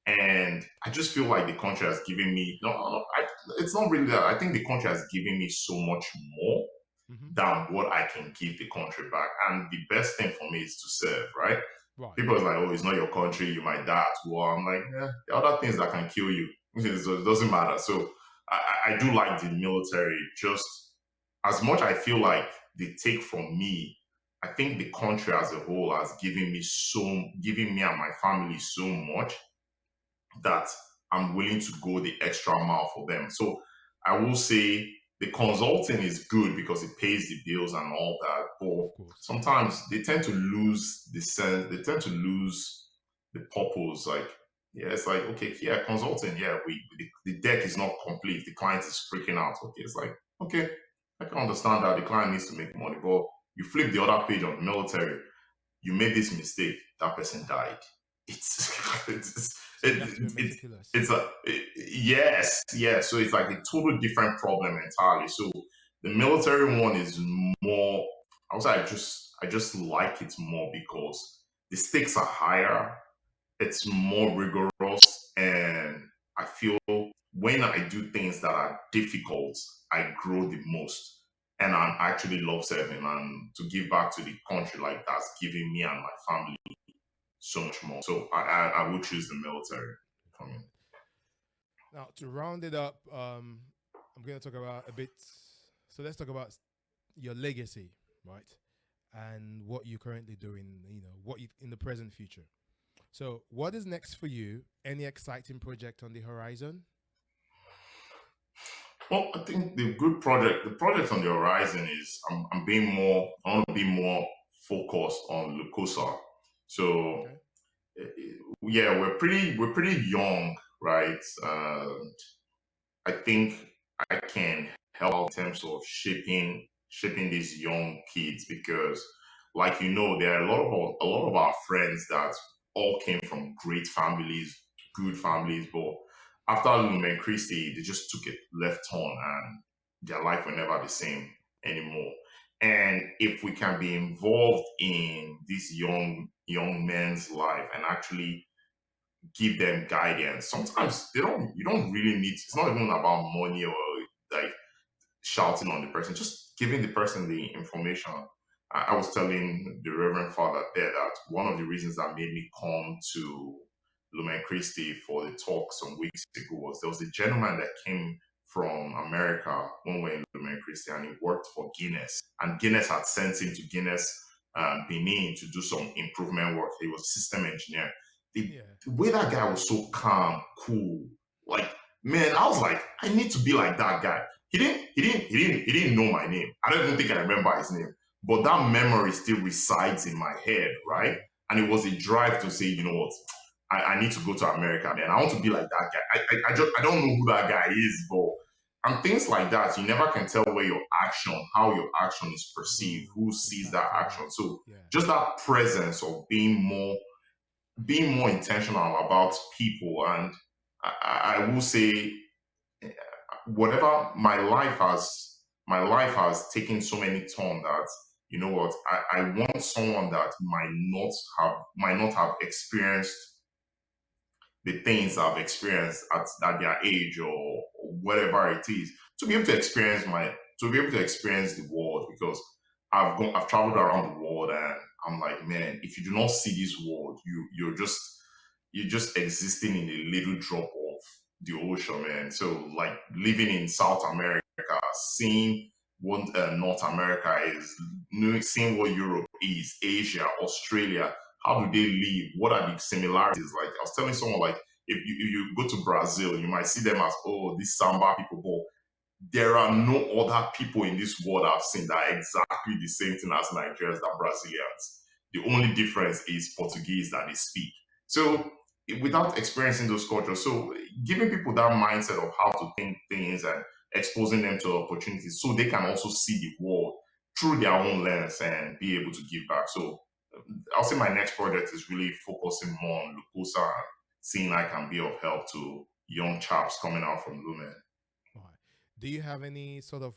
And I just feel like the country has given me it's not really that. I think the country has given me so much more than what I can give the country back. And the best thing for me is to serve, right? Right. People are like, oh, it's not your country, you might die at war. I'm like, yeah, there are other things that can kill you. So it doesn't matter. So I do like the military. Just as much I feel like they take from me, I think the country as a whole has giving me and my family so much that I'm willing to go the extra mile for them. So I will say the consulting is good because it pays the bills and all that. But sometimes they tend to lose the sense, they tend to lose the purpose. Like, yeah, it's like, okay, yeah, consulting, yeah, the deck is not complete. The client is freaking out. Okay, it's like, okay, I can understand that the client needs to make money. But you flip the other page on the military, you made this mistake, that person died. Yes. So it's like a total different problem entirely. So the military one is more. I would say I just like it more because the stakes are higher. It's more rigorous, and I feel when I do things that are difficult, I grow the most. And I actually love serving, and to give back to the country like that's giving me and my family so much more. So I would choose the military for me. Now to round it up, I'm going to talk about a bit. So let's talk about your legacy, right, and what you're currently doing. What you in the present future. So what is next for you? Any exciting project on the horizon? Well, I think the project on the horizon is I want to be more focused on Lucosa. So yeah, we're pretty young, right? I think I can help in terms of shaping these young kids because, like there are a lot of our friends that all came from great families, good families, but after Lumen Christi, they just took a left turn and their life were never the same anymore. And if we can be involved in this young men's life and actually give them guidance, sometimes you don't really need, it's not even about money or like shouting on the person, just giving the person the information. I was telling the Reverend Father there that one of the reasons that made me come to Lumen Christi for the talk some weeks ago was there was a gentleman that came from America when we were in Lumen Christi, and he worked for Guinness. And Guinness had sent him to Guinness, Benin, to do some improvement work. He was a system engineer. Yeah. The way that guy was so calm, cool, like, man, I was like, I need to be like that guy. He didn't know my name. I don't even think I remember his name. But that memory still resides in my head, right? Yeah. And it was a drive to say, you know what, I need to go to America, man. I want to be like that guy. I don't know who that guy is, but and things like that, you never can tell where how your action is perceived, Go who sees that exactly action. right. So Yeah. just that presence of being more intentional about people. And I will say, whatever my life has taken so many turns that, you know what, I want someone that might not have experienced the things I've experienced at their age, or whatever it is, to be able to experience the world, because I've traveled around the world, and I'm like, man, if you do not see this world, you're just existing in a little drop of the ocean, man. So like living in South America, seeing what North America is, seeing what Europe is, Asia, Australia, how do they live? What are the similarities? Like I was telling someone, like if you go to Brazil, you might see them as, oh, these samba people, but there are no other people in this world I've seen that are exactly the same thing as Nigerians and Brazilians. The only difference is Portuguese that they speak. So without experiencing those cultures, so giving people that mindset of how to think things and exposing them to opportunities so they can also see the world through their own lens and be able to give back. So I'll say my next project is really focusing more on Lucosa and seeing I can be of help to young chaps coming out from Lumen. All right. Do you have any sort of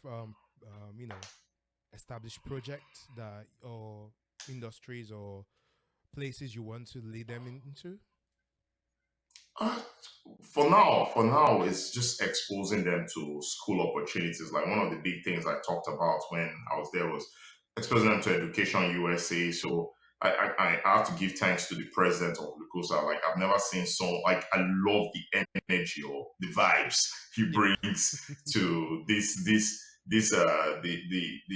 established project that or industries or places you want to lead them into? Uh, for now, it's just exposing them to school opportunities. Like one of the big things I talked about when I was there was exposing them to Education USA. So I have to give thanks to the president of Lucosa. Like I've never seen so, like, I love the energy or the vibes he Yeah. brings to the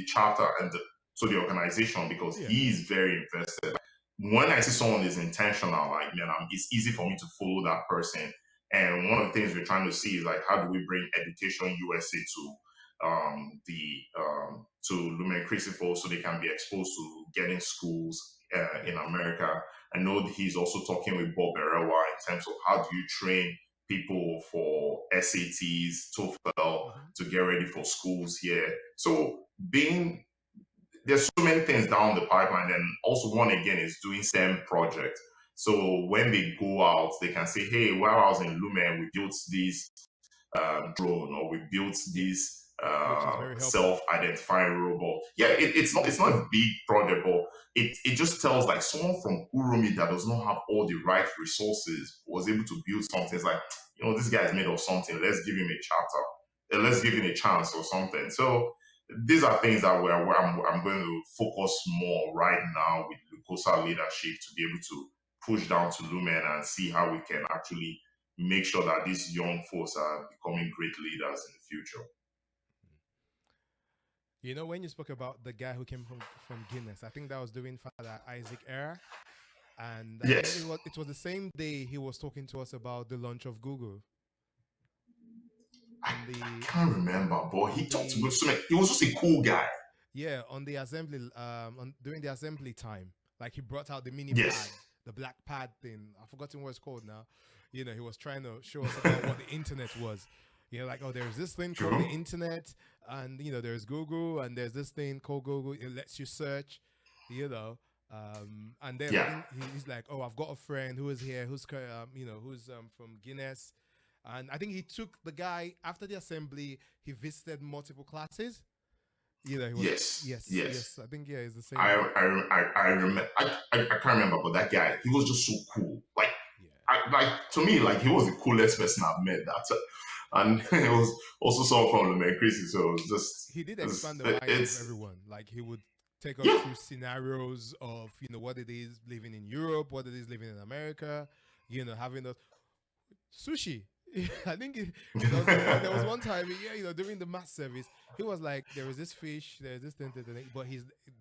chapter and to the organization, because Yeah. he is very invested. When I see someone is intentional, like, man, it's easy for me to follow that person. And one of the things we're trying to see is like, how do we bring Education USA to Lumen Crucible so they can be exposed to getting schools in Yeah. America. I know that he's also talking with Bob Berewa in terms of how do you train people for SATs, TOEFL, Hmm. to get ready for schools here. So being there's so many things down the pipeline. And also one again is doing STEM project. So when they go out, they can say, hey, while I was in Lumen, we built this drone, or we built Yeah. this Which is very helpful. self-identifying robot. Yeah, it's not a big project, but it just tells like someone from Uromi that does not have all the right resources was able to build something. It's like, this guy is made of something. Let's give him a chapter. Let's give him a chance or something. So these are things that where I'm going to focus more right now with Lucosa leadership, to be able to push down to Lumen and see how we can actually make sure that these young folks are becoming great leaders in the future. You know, when you spoke about the guy who came from Guinness, I think that was during Father Isaac era, and I think Yes, it was the same day he was talking to us about the launch of Google I, on I the can't remember, but he on talked to the me so much. He was just a cool guy. yeah, on the assembly during the assembly time. Like he brought out the mini pad, Yes, the black pad thing. I've forgotten what it's called now. You know, he was trying to show us about what the internet was. You know, like, oh, there's this thing called the true. internet, and there's Google, and there's this thing called Google. It lets you search, you know. And then I Yeah, think he's like, oh, I've got a friend who is here, who's from Guinness, and I think he took the guy after the assembly. He visited multiple classes, You know, he was Yes, yes. I think it's the same I guy. I remember. I can't remember, but that guy, he was just so cool. Yeah. Like to me, like he was the coolest person I've met. That, and it was also someone from the Chrissy. So it was just, He did expand the minds of it's everyone. Like he would take us yeah, through scenarios of what it is living in Europe, what it is living in America. Having the sushi. I think there was one time, yeah, during the mass service, he was like, "There is this fish, there is this thing, but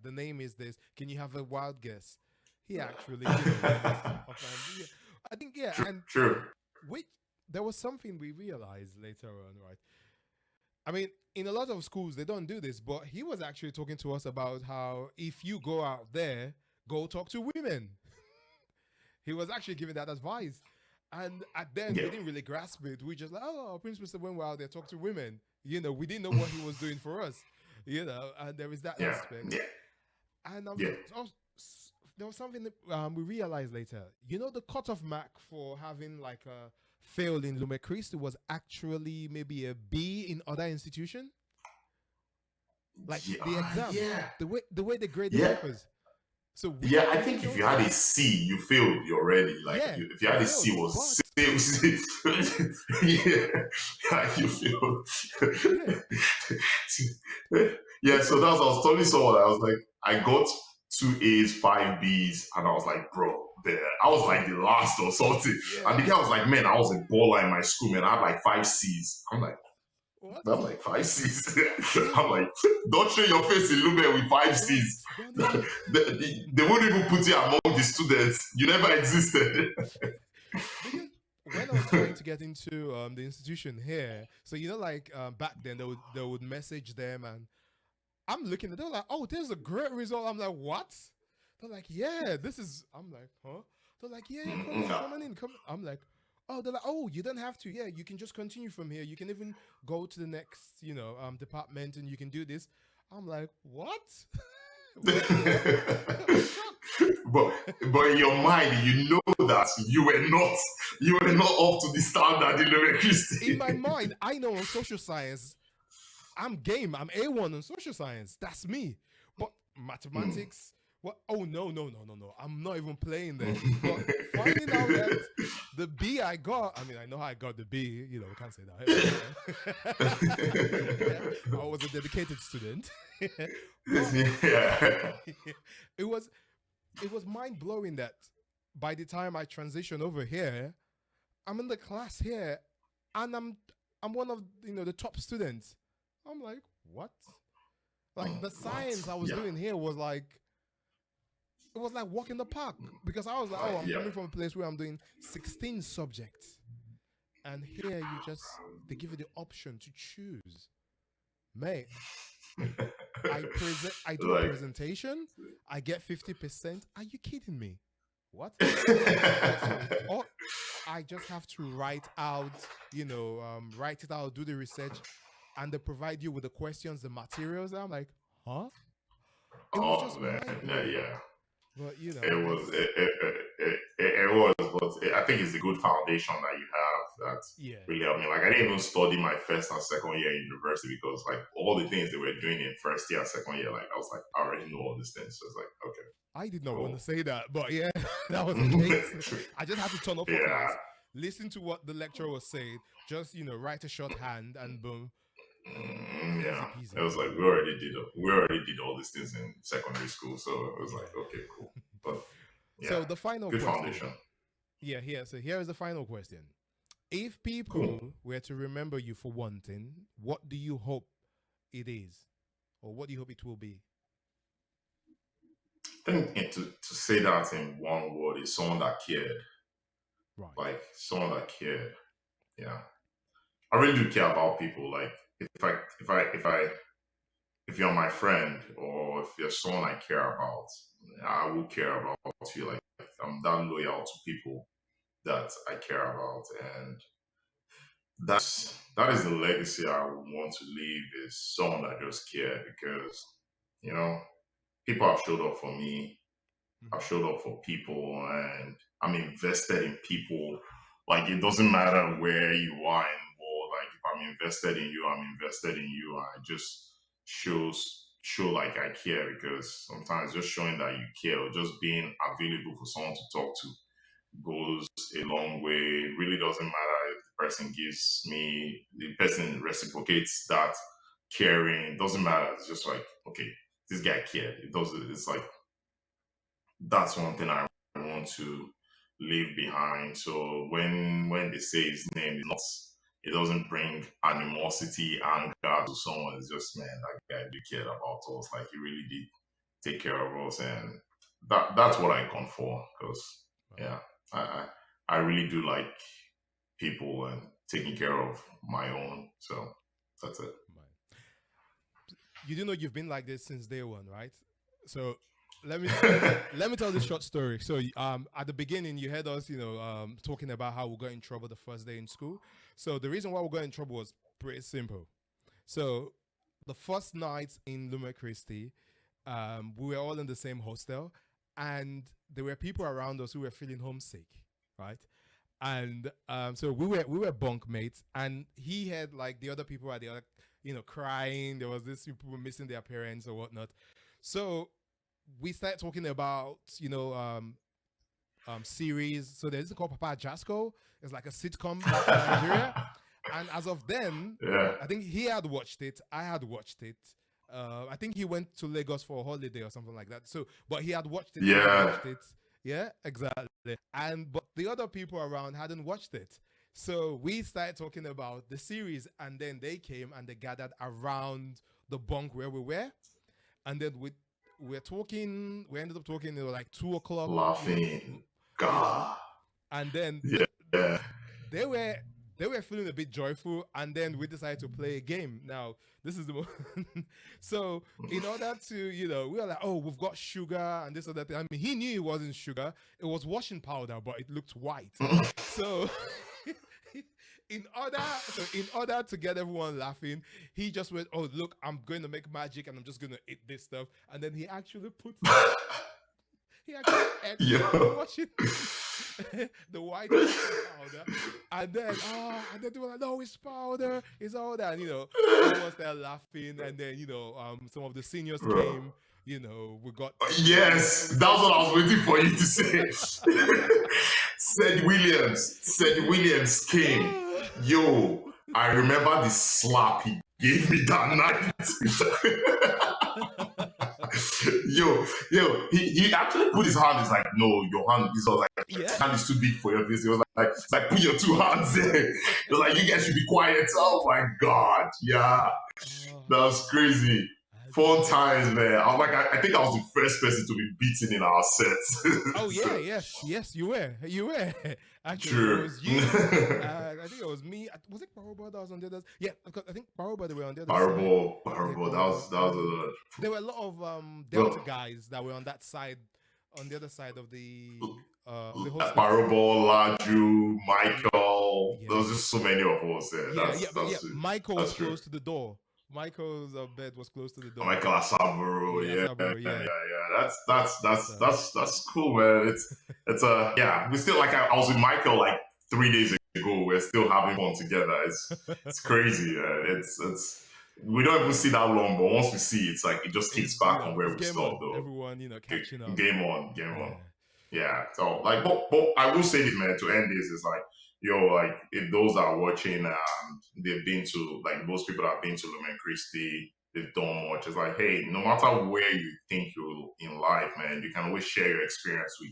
the name is this. Can you have a wild guess?" He actually, went off and yeah, I think yeah, true, and true. which there was something we realized later on, right? I mean, in a lot of schools they don't do this, but he was actually talking to us about how if you go out there, go talk to women. He was actually giving that advice. And at then Yeah, we didn't really grasp it. We just like, oh, our principal said when we're out there, talk to women. We didn't know what he was doing for us. And there is that yeah, aspect. yeah, And yeah. there was something that we realized later. The cutoff mark for having like a failed in Lume Christi was actually maybe a B in other institution. Like Yeah, the exam, yeah, the way they grade the yeah, papers. So yeah. I we think didn't if you had a notice. C, you failed already. Like Yeah, if you you had a failed. C was But C, yeah, yeah, you failed. yeah, Yeah, because so that's what I was telling someone. I was like, I got two A's, five B's, and I was like, bro, there. I was like the last or something. And the yeah. guy was like, man, I was a baller in my school, man. I had like five C's. What? I'm like, five C's. Yeah. I'm like, don't show your face in Lube with five C's. Don't even. They won't even put you among the students. You never existed. Because when I was trying to get into the institution here, so like back then they would message them, and I'm looking at, they're like, oh, there's a great result. I'm like, what? They're like, yeah, this is. I'm like, huh? They're like, yeah, yeah, No. come on in, come. I'm like, oh, they're like, oh, you don't have to. Yeah, you can just continue from here. You can even go to the next, department, and you can do this. I'm like, what? What? I'm shocked. but in your mind, you know that you were not up to the standard in Lube In Christi. my mind, I know on social science, I'm game. I'm A1 on social science. That's me. But mathematics, what? Oh, no, no, no, no, no. I'm not even playing there. But finding out that the B I got, I mean, I know how I got the B, we can't say that. I was a dedicated student. But Yeah. it was mind blowing that by the time I transition over here, I'm in the class here and I'm one of the top students. I'm like, what? Like the What? science I was Yeah. doing here was like it was like walking the park because I was like, oh, I'm Yeah. coming from a place where I'm doing 16 subjects, and here they give you the option to choose. Mate, I do a Like presentation, I get 50%. Are you kidding me? What? Or I just have to write out, write it out, do the research, and they provide you with the questions, the materials. And I'm like, huh? It was oh just man, mind yeah, blowing. yeah. But It was it's it was, but I think it's a good foundation that you have that yeah, really helped me. Like I didn't even study my first and second year in university because like all the things they were doing in first year and second year, like I was like, I already know all these things. So it's like, okay, I did not want to cool. say that, but yeah, that was the case. I just had to turn up for Yeah. class, listen to what the lecturer was saying, just write a shorthand, and boom, and easy Yeah, peasy. it was like we already did all these things in secondary school, so it was like Yeah. okay, cool, but yeah, So the final good question. foundation. Yeah, here. So here is the final question. If Cool. people were to remember you for one thing, what do you hope it is, or what do you hope it will be? I think to say that in one word is someone that cared, Right. like someone that cared. Yeah, I really do care about people. Like if you're my friend or if you're someone I care about, I will care about you. Like I'm that loyal to people that I care about, and that is the legacy I would want to leave is someone that just cared because you know people have showed up for me. I've Mm-hmm. showed up for people, and I'm invested in people. Like it doesn't matter where you are in the world. Like if I'm invested in you, I'm invested in you. And it just shows show like I care, because sometimes just showing that you care or just being available for someone to talk to goes a long way. It really doesn't matter if the person reciprocates that caring. It doesn't matter. It's just like, okay, this guy cared. It's like, that's one thing I want to leave behind. So when they say his name, it doesn't bring animosity, anger to someone. It's just, man, that guy really cared about us. Like, he really did take care of us, and that's what I come for. Because yeah, I really do like people and taking care of my own. So that's it. Right. You do know you've been like this since day one, right? So let me tell this short story. So at the beginning you heard us, talking about how we got in trouble the first day in school. So the reason why we got in trouble was pretty simple. So the first night in Lumen Christi, we were all in the same hostel, and there were people around us who were feeling homesick, right? And so we were bunk mates, and he had like the other people at the other, crying. There was this people missing their parents or whatnot. So we started talking about series. So there's this called Papa Jasco. It's like a sitcom back in Nigeria. And as of then, Yeah. I think he had watched it. I had watched it. I think he went to Lagos for a holiday or something like that. So, but he had watched it. I had Yeah. watched it. Yeah, exactly. And but the other people around hadn't watched it. So we started talking about the series, and then they came and they gathered around the bunk where we were, and then we're talking. We ended up talking. It was like 2 o'clock. Laughing. You know, God. and then Yeah. they were they were feeling a bit joyful, and then we decided to play a game. Now this is the so in order to we were like, oh, we've got sugar and this or that thing. I mean, he knew it wasn't sugar, it was washing powder, but it looked white. So in order to get everyone laughing, he just went, oh, look, I'm going to make magic and I'm just going to eat this stuff. And then he actually put he actually ate the Yo. washing the white washing powder, and then they were like, no, it's powder, it's all that. And, everyone started laughing, and then some of the seniors Bro. came. We got Yes, that's what I was waiting for you to say. Said Williams came. Yo, I remember the slap he gave me that night. He actually put his hand. He's like, no, your hand. This was like, Yeah. hand is too big for your face. He was like, put your two hands there. He was like, you guys should be quiet. Oh my God, yeah, that was crazy. Fun times, man. I was like, I think I was the first person to be beaten in our set. Oh yeah, yes, you were. Actually, True. it was you. I think it was me. Was it Baroba that was on the other? Yeah, because I think Baroba they were on the other side. Barbo, that was a. There were a lot of Delta guys that were on that side, on the other side of the hostel. Barbo, Laju, Michael. There was just so many of us there. Michael was close to the door. Michael's bed was close to the door. Michael Asaburo, yeah. That's cool, man. It's we still like I was with Michael like 3 days ago. We're still having fun together. It's crazy. It's we don't even see that long, but once we see it, it's like it just kicks back on where we stopped though. Everyone, catching up. Game on. Yeah. So like, but I will say this, man. To end this, is like, like if those that are watching, they've been to like most people that have been to Lumen Christi, they've done much. It's like, hey, no matter where you think you're in life, man, you can always share your experience with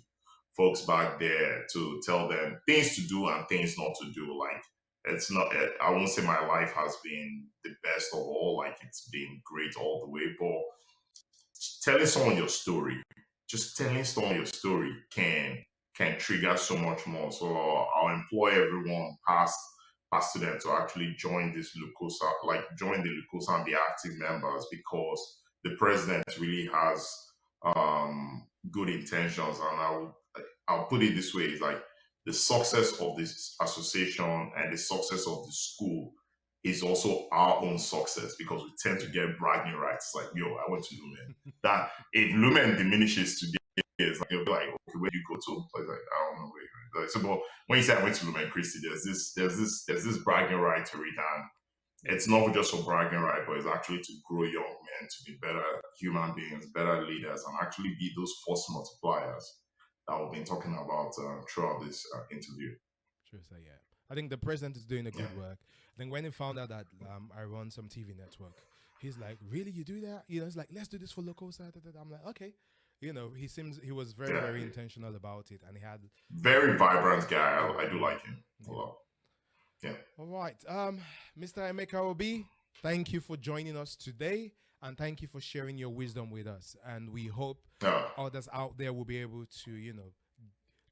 folks back there to tell them things to do and things not to do. Like, it's not, I won't say my life has been the best of all, like it's been great all the way, but telling someone your story, just telling someone your story can trigger so much more. So I'll employ everyone past students to actually join this Lucosa, like join the Lucosa and be active members, because the president really has good intentions. And I'll put it this way: it's like the success of this association and the success of the school is also our own success, because we tend to get bragging rights. Like, yo, I went to Lumen. That if Lumen diminishes today, it's like you'll be like, okay, where do you go to? Like, I don't know where you. Like, so, but when you say I went to Lumen Christi, there's this bragging right to it, it's not just for bragging, right? But it's actually to grow young men to be better human beings, better leaders, and actually be those force multipliers that we've been talking about throughout this interview. Sure, so yeah. I think the president is doing a Yeah. good work. I think when he found out that I run some TV network, he's like, "Really, you do that?" It's like, "Let's do this for Lucosa." I'm like, "Okay." He was very, Yeah. very intentional about it, and he had, Very vibrant guy. I do yeah, like him a yeah. lot. Yeah. All right, Mr. Emeka Obi, thank you for joining us today, and thank you for sharing your wisdom with us. And we hope others out there will be able to,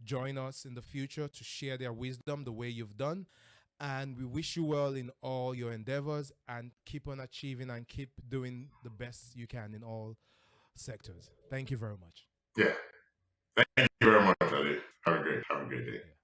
join us in the future to share their wisdom the way you've done. And we wish you well in all your endeavors, and keep on achieving and keep doing the best you can in all sectors. Thank you very much. Yeah. Thank you very much, Ali. Have a great day. Yeah.